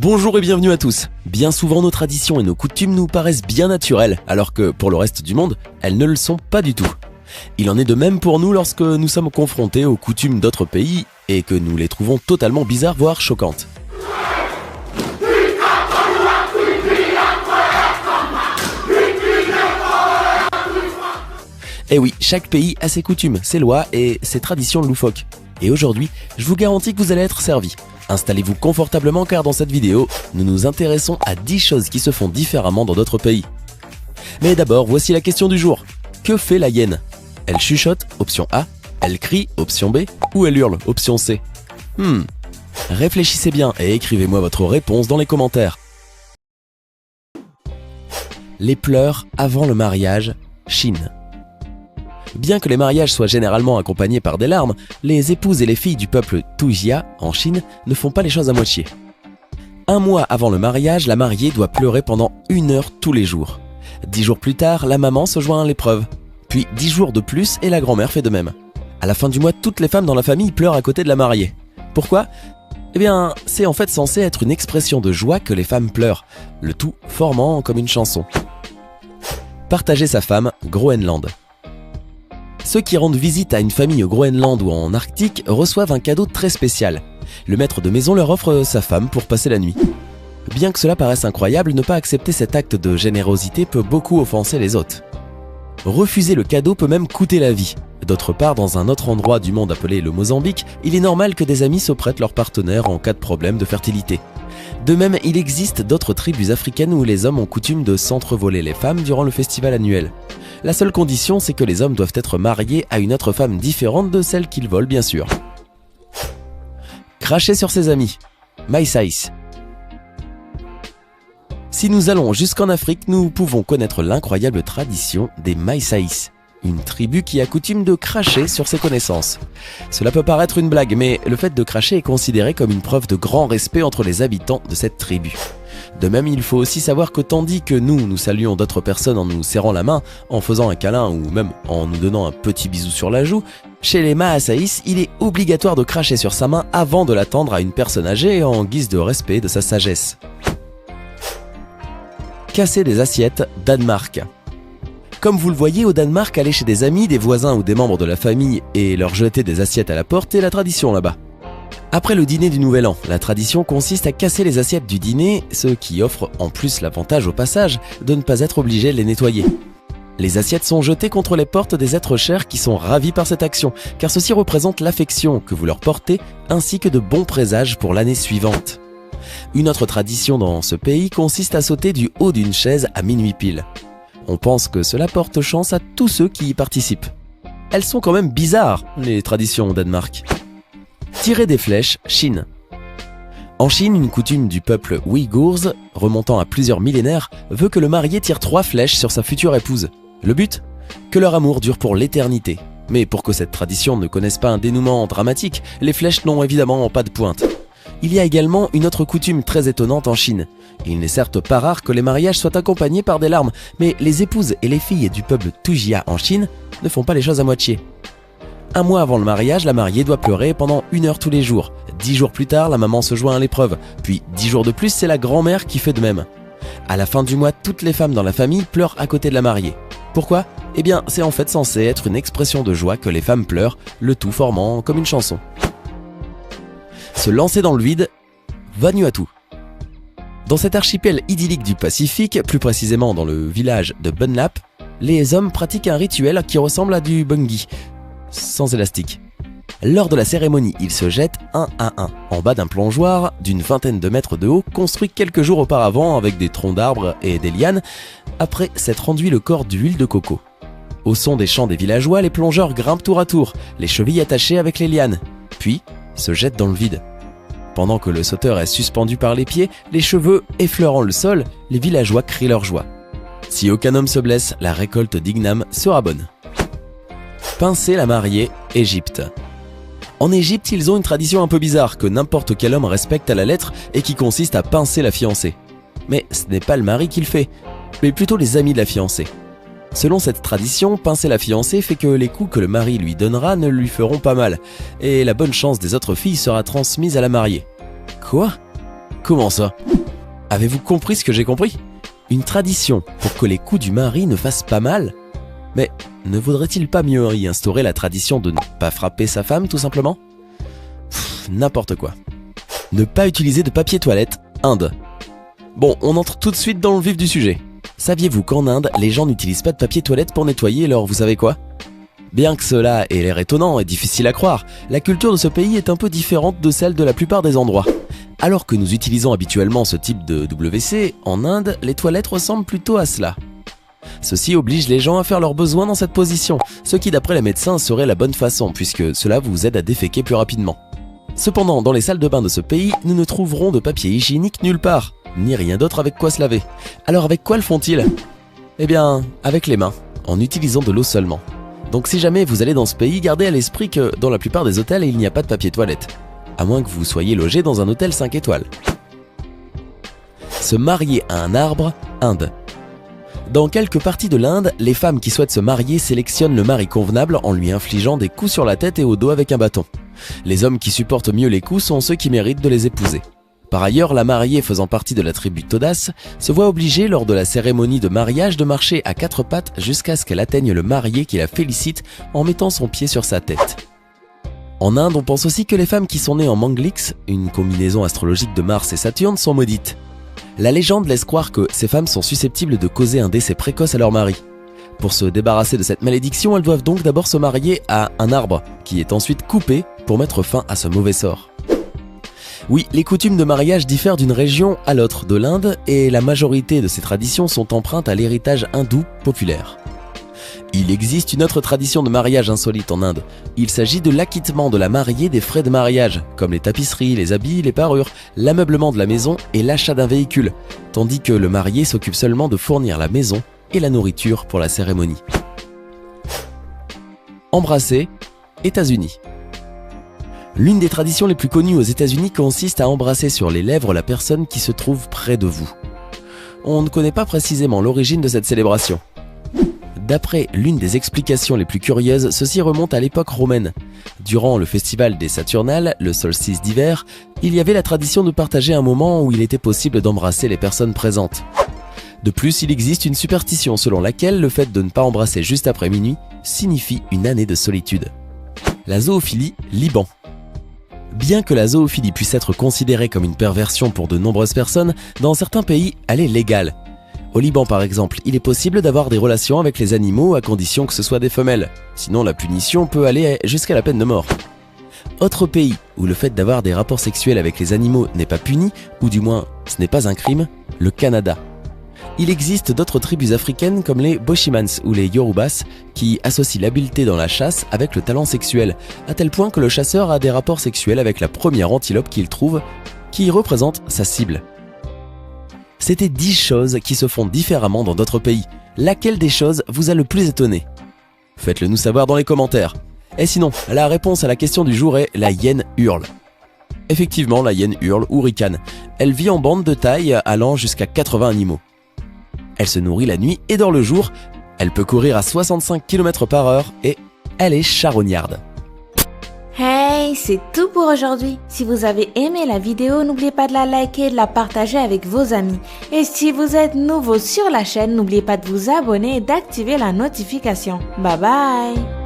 Bonjour et bienvenue à tous. Bien souvent nos traditions et nos coutumes nous paraissent bien naturelles, alors que pour le reste du monde, elles ne le sont pas du tout. Il en est de même pour nous lorsque nous sommes confrontés aux coutumes d'autres pays et que nous les trouvons totalement bizarres voire choquantes. Et oui, chaque pays a ses coutumes, ses lois et ses traditions loufoques. Et aujourd'hui, je vous garantis que vous allez être servis. Installez-vous confortablement car dans cette vidéo, nous nous intéressons à 10 choses qui se font différemment dans d'autres pays. Mais d'abord, voici la question du jour. Que fait la hyène? Elle chuchote, option A, elle crie, option B, ou elle hurle, option C? Réfléchissez bien et écrivez-moi votre réponse dans les commentaires. Les pleurs avant le mariage, Chine. Bien que les mariages soient généralement accompagnés par des larmes, les épouses et les filles du peuple Tujia, en Chine, ne font pas les choses à moitié. Un mois avant le mariage, la mariée doit pleurer pendant 1 heure tous les jours. 10 jours plus tard, la maman se joint à l'épreuve. Puis 10 jours de plus et la grand-mère fait de même. À la fin du mois, toutes les femmes dans la famille pleurent à côté de la mariée. Pourquoi ? Eh bien, c'est en fait censé être une expression de joie que les femmes pleurent, le tout formant comme une chanson. Partager sa femme, Groenland. Ceux qui rendent visite à une famille au Groenland ou en Arctique reçoivent un cadeau très spécial. Le maître de maison leur offre sa femme pour passer la nuit. Bien que cela paraisse incroyable, ne pas accepter cet acte de générosité peut beaucoup offenser les hôtes. Refuser le cadeau peut même coûter la vie. D'autre part, dans un autre endroit du monde appelé le Mozambique, il est normal que des amis se prêtent leur partenaire en cas de problème de fertilité. De même, il existe d'autres tribus africaines où les hommes ont coutume de s'entrevoler les femmes durant le festival annuel. La seule condition, c'est que les hommes doivent être mariés à une autre femme différente de celle qu'ils volent, bien sûr. Cracher sur ses amis, Maïsaïs. Si nous allons jusqu'en Afrique, nous pouvons connaître l'incroyable tradition des Maïsaïs, une tribu qui a coutume de cracher sur ses connaissances. Cela peut paraître une blague, mais le fait de cracher est considéré comme une preuve de grand respect entre les habitants de cette tribu. De même, il faut aussi savoir que tandis que nous saluons d'autres personnes en nous serrant la main, en faisant un câlin ou même en nous donnant un petit bisou sur la joue, chez les Maasai, il est obligatoire de cracher sur sa main avant de la tendre à une personne âgée en guise de respect de sa sagesse. Casser des assiettes, Danemark. Comme vous le voyez, au Danemark, aller chez des amis, des voisins ou des membres de la famille et leur jeter des assiettes à la porte est la tradition là-bas. Après le dîner du Nouvel An, la tradition consiste à casser les assiettes du dîner, ce qui offre en plus l'avantage au passage de ne pas être obligé de les nettoyer. Les assiettes sont jetées contre les portes des êtres chers qui sont ravis par cette action, car ceci représente l'affection que vous leur portez ainsi que de bons présages pour l'année suivante. Une autre tradition dans ce pays consiste à sauter du haut d'une chaise à minuit pile. On pense que cela porte chance à tous ceux qui y participent. Elles sont quand même bizarres, les traditions au Danemark. Tirer des flèches, Chine. En Chine, une coutume du peuple ouïghours, remontant à plusieurs millénaires, veut que le marié tire 3 flèches sur sa future épouse. Le but ? Que leur amour dure pour l'éternité. Mais pour que cette tradition ne connaisse pas un dénouement dramatique, les flèches n'ont évidemment pas de pointe. Il y a également une autre coutume très étonnante en Chine. Il n'est certes pas rare que les mariages soient accompagnés par des larmes, mais les épouses et les filles du peuple Tujia en Chine ne font pas les choses à moitié. Un mois avant le mariage, la mariée doit pleurer pendant 1 heure tous les jours. 10 jours plus tard, la maman se joint à l'épreuve. Puis 10 jours de plus, c'est la grand-mère qui fait de même. À la fin du mois, toutes les femmes dans la famille pleurent à côté de la mariée. Pourquoi ? Eh bien, c'est en fait censé être une expression de joie que les femmes pleurent, le tout formant comme une chanson. Se lancer dans le vide, Vanuatu. Dans cet archipel idyllique du Pacifique, plus précisément dans le village de Bunlap, les hommes pratiquent un rituel qui ressemble à du bungee, sans élastique. Lors de la cérémonie, ils se jettent 1 à 1 en bas d'un plongeoir d'une 20aine de mètres de haut, construit quelques jours auparavant avec des troncs d'arbres et des lianes, après s'être enduit le corps d'huile de coco. Au son des chants des villageois, les plongeurs grimpent tour à tour, les chevilles attachées avec les lianes, puis se jettent dans le vide. Pendant que le sauteur est suspendu par les pieds, les cheveux effleurant le sol, les villageois crient leur joie. Si aucun homme se blesse, la récolte d'Ignam sera bonne. Pincer la mariée, Égypte. En Égypte, ils ont une tradition un peu bizarre que n'importe quel homme respecte à la lettre et qui consiste à pincer la fiancée. Mais ce n'est pas le mari qui le fait, mais plutôt les amis de la fiancée. Selon cette tradition, pincer la fiancée fait que les coups que le mari lui donnera ne lui feront pas mal, et la bonne chance des autres filles sera transmise à la mariée. Quoi ? Comment ça? Avez-vous compris ce que j'ai compris? Une tradition pour que les coups du mari ne fassent pas mal? Mais ne vaudrait-il pas mieux y instaurer la tradition de ne pas frapper sa femme, tout simplement? N'importe quoi. Ne pas utiliser de papier toilette, Inde. Bon, on entre tout de suite dans le vif du sujet. Saviez-vous qu'en Inde, les gens n'utilisent pas de papier toilette pour nettoyer, alors vous savez quoi? Bien que cela ait l'air étonnant et difficile à croire, la culture de ce pays est un peu différente de celle de la plupart des endroits. Alors que nous utilisons habituellement ce type de WC, en Inde, les toilettes ressemblent plutôt à cela. Ceci oblige les gens à faire leurs besoins dans cette position, ce qui d'après les médecins serait la bonne façon puisque cela vous aide à déféquer plus rapidement. Cependant, dans les salles de bain de ce pays, nous ne trouverons de papier hygiénique nulle part, ni rien d'autre avec quoi se laver. Alors avec quoi le font-ils? Eh bien, avec les mains, en utilisant de l'eau seulement. Donc si jamais vous allez dans ce pays, gardez à l'esprit que dans la plupart des hôtels, il n'y a pas de papier toilette. À moins que vous soyez logé dans un hôtel 5 étoiles. Se marier à un arbre, Inde. Dans quelques parties de l'Inde, les femmes qui souhaitent se marier sélectionnent le mari convenable en lui infligeant des coups sur la tête et au dos avec un bâton. Les hommes qui supportent mieux les coups sont ceux qui méritent de les épouser. Par ailleurs, la mariée faisant partie de la tribu Todas se voit obligée lors de la cérémonie de mariage de marcher à 4 pattes jusqu'à ce qu'elle atteigne le marié qui la félicite en mettant son pied sur sa tête. En Inde, on pense aussi que les femmes qui sont nées en Manglix, une combinaison astrologique de Mars et Saturne, sont maudites. La légende laisse croire que ces femmes sont susceptibles de causer un décès précoce à leur mari. Pour se débarrasser de cette malédiction, elles doivent donc d'abord se marier à un arbre, qui est ensuite coupé pour mettre fin à ce mauvais sort. Oui, les coutumes de mariage diffèrent d'une région à l'autre de l'Inde et la majorité de ces traditions sont empreintes à l'héritage hindou populaire. Il existe une autre tradition de mariage insolite en Inde. Il s'agit de l'acquittement de la mariée des frais de mariage, comme les tapisseries, les habits, les parures, l'ameublement de la maison et l'achat d'un véhicule, tandis que le marié s'occupe seulement de fournir la maison et la nourriture pour la cérémonie. Embrasser, États-Unis. L'une des traditions les plus connues aux États-Unis consiste à embrasser sur les lèvres la personne qui se trouve près de vous. On ne connaît pas précisément l'origine de cette célébration. D'après l'une des explications les plus curieuses, ceci remonte à l'époque romaine. Durant le festival des Saturnales, le solstice d'hiver, il y avait la tradition de partager un moment où il était possible d'embrasser les personnes présentes. De plus, il existe une superstition selon laquelle le fait de ne pas embrasser juste après minuit signifie une année de solitude. La zoophilie, Liban. Bien que la zoophilie puisse être considérée comme une perversion pour de nombreuses personnes, dans certains pays, elle est légale. Au Liban par exemple, il est possible d'avoir des relations avec les animaux à condition que ce soit des femelles. Sinon la punition peut aller jusqu'à la peine de mort. Autre pays où le fait d'avoir des rapports sexuels avec les animaux n'est pas puni, ou du moins ce n'est pas un crime, le Canada. Il existe d'autres tribus africaines comme les Boshimans ou les Yorubas qui associent l'habileté dans la chasse avec le talent sexuel, à tel point que le chasseur a des rapports sexuels avec la première antilope qu'il trouve, qui représente sa cible. C'était 10 choses qui se font différemment dans d'autres pays. Laquelle des choses vous a le plus étonné? Faites-le nous savoir dans les commentaires. Et sinon, la réponse à la question du jour est la hyène hurle. Effectivement, la hyène hurle ou ricane. Elle vit en bande de taille allant jusqu'à 80 animaux. Elle se nourrit la nuit et dort le jour. Elle peut courir à 65 km/h et elle est charognarde. Hey, c'est tout pour aujourd'hui. Si vous avez aimé la vidéo, n'oubliez pas de la liker et de la partager avec vos amis. Et si vous êtes nouveau sur la chaîne, n'oubliez pas de vous abonner et d'activer la notification. Bye bye!